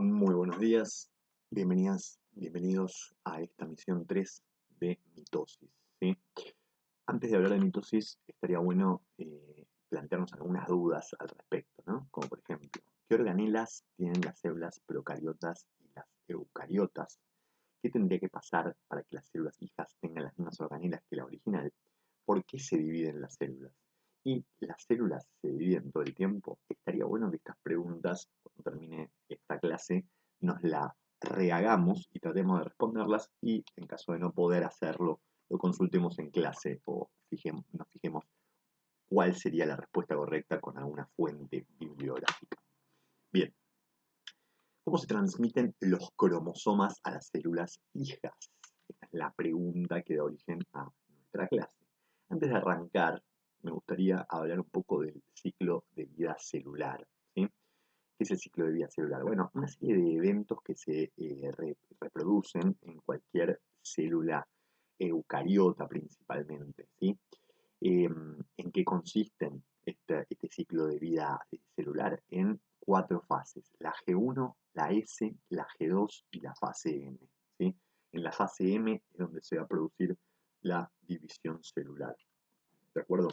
Muy buenos días, bienvenidas, bienvenidos a esta misión 3 de mitosis, ¿sí? Antes de hablar de mitosis, estaría bueno plantearnos algunas dudas al respecto, ¿no? Como por ejemplo, ¿qué organelas tienen las células procariotas y las eucariotas? ¿Qué tendría que pasar para que las células hijas tengan las mismas organelas que la original? ¿Por qué se dividen las células? ¿Y las células se dividen todo el tiempo? Estaría bueno que estas preguntas, cuando termine esta clase, nos la rehagamos y tratemos de responderlas y en caso de no poder hacerlo, lo consultemos en clase o nos fijemos cuál sería la respuesta correcta con alguna fuente bibliográfica. Bien, ¿cómo se transmiten los cromosomas a las células hijas? Esta es la pregunta que da origen a nuestra clase. Antes de arrancar, me gustaría hablar un poco del ciclo de vida celular, ¿sí? ¿Qué es el ciclo de vida celular? Bueno, una serie de eventos que se reproducen en cualquier célula eucariota principalmente, ¿sí? ¿En qué consisten este ciclo de vida celular? En 4 fases, la G1, la S, la G2 y la fase M, ¿sí? En la fase M es donde se va a producir la división celular, ¿de acuerdo?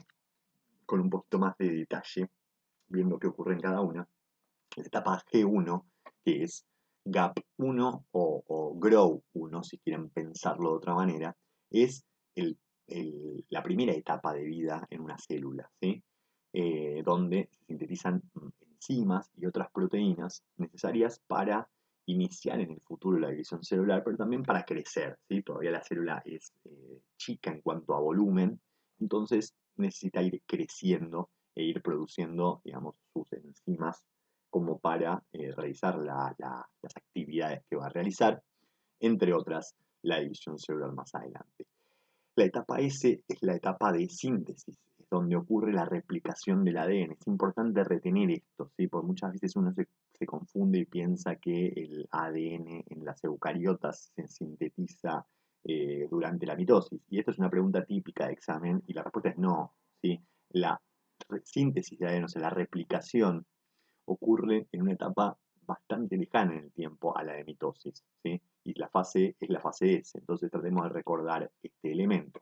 Con un poquito más de detalle, viendo qué ocurre en cada una. La etapa G1, que es GAP1 o GROW1, si quieren pensarlo de otra manera, es la primera etapa de vida en una célula, ¿sí? Donde se sintetizan enzimas y otras proteínas necesarias para iniciar en el futuro la división celular, pero también para crecer, ¿sí? Todavía la célula es chica en cuanto a volumen, entonces necesita ir creciendo e ir produciendo, digamos, sus enzimas como para realizar las actividades que va a realizar, entre otras, la división celular más adelante. La etapa S es la etapa de síntesis, es donde ocurre la replicación del ADN. Es importante retener esto, ¿sí? Porque muchas veces uno se confunde y piensa que el ADN en las eucariotas se sintetiza durante la mitosis. Y esto es una pregunta típica de examen y la respuesta es no, ¿sí? La síntesis de ADN, o sea, la replicación, ocurre en una etapa bastante lejana en el tiempo a la de mitosis, ¿sí? Y la fase es la fase S, entonces tratemos de recordar este elemento.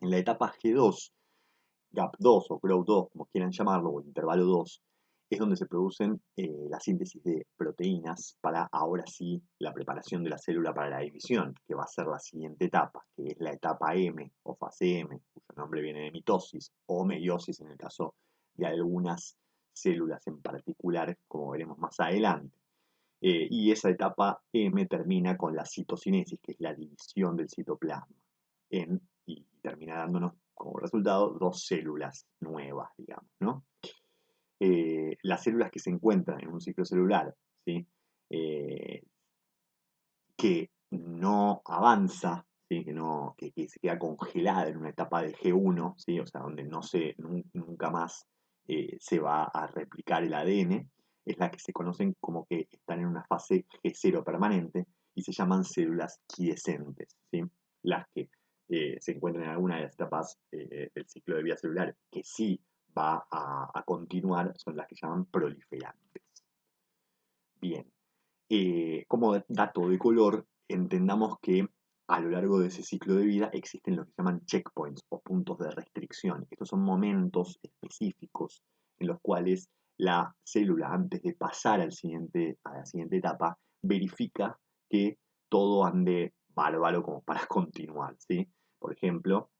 En la etapa G2, GAP2 o GROW2, como quieran llamarlo, o intervalo 2, es donde se producen la síntesis de proteínas para ahora sí la preparación de la célula para la división, que va a ser la siguiente etapa, que es la etapa M o fase M, cuyo nombre viene de mitosis o meiosis en el caso de algunas células en particular, como veremos más adelante. Y esa etapa M termina con la citocinesis, que es la división del citoplasma, y termina dándonos como resultado 2 células nuevas, digamos, ¿no? Las células que se encuentran en un ciclo celular, ¿sí? Eh, que no avanza, ¿sí? Que se queda congelada en una etapa de G1, ¿sí? O sea, donde nunca más se va a replicar el ADN, es la que se conocen como que están en una fase G0 permanente y se llaman células quiescentes, ¿sí? Las que se encuentran en alguna de las etapas del ciclo de vida celular que sí va a continuar son las que se llaman proliferantes. Bien, como dato de color, entendamos que a lo largo de ese ciclo de vida existen lo que se llaman checkpoints o puntos de restricción. Estos son momentos específicos en los cuales la célula, antes de pasar a la siguiente etapa, verifica que todo ande bárbaro como para continuar, ¿sí? Por ejemplo,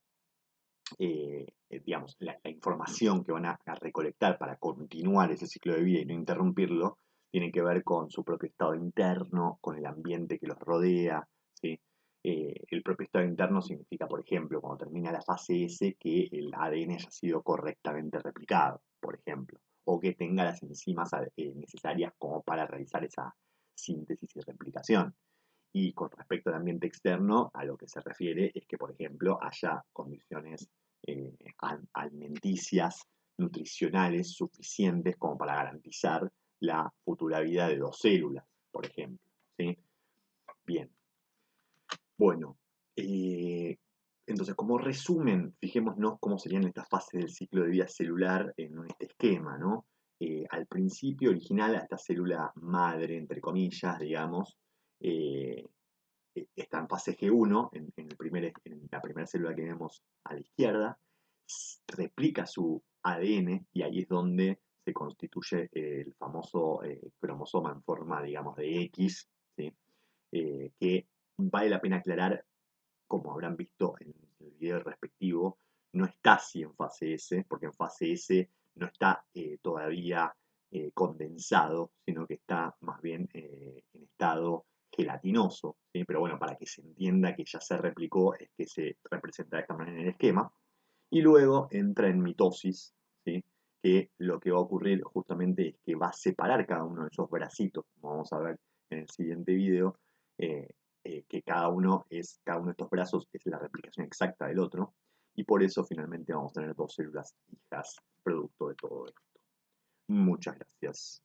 digamos, la información que van a recolectar para continuar ese ciclo de vida y no interrumpirlo, tiene que ver con su propio estado interno, con el ambiente que los rodea, ¿sí? El propio estado interno significa, por ejemplo, cuando termina la fase S, que el ADN haya sido correctamente replicado, por ejemplo, o que tenga las enzimas necesarias como para realizar esa síntesis y replicación. Y con respecto al ambiente externo, a lo que se refiere es que, por ejemplo, haya condiciones alimenticias, nutricionales suficientes como para garantizar la futura vida de 2 células, por ejemplo, ¿sí? Bien, bueno, entonces como resumen, fijémonos cómo serían estas fases del ciclo de vida celular en este esquema, ¿no? al principio original, a esta célula madre, entre comillas, digamos, eh, está en fase G1, en la primera célula que vemos a la izquierda, replica su ADN y ahí es donde se constituye el famoso cromosoma en forma, digamos, de X, ¿sí? Que vale la pena aclarar, como habrán visto en el video respectivo, no está así en fase S, porque en fase S no está todavía condensado, sino que está más bien en estado gelatinoso, ¿sí? Pero bueno, para que se entienda que ya se replicó, es que se representa de esta manera en el esquema, y luego entra en mitosis, ¿sí? Que lo que va a ocurrir justamente es que va a separar cada uno de esos bracitos, como vamos a ver en el siguiente video, eh, que cada uno de estos brazos es la replicación exacta del otro, y por eso finalmente vamos a tener dos células hijas producto de todo esto. Muchas gracias.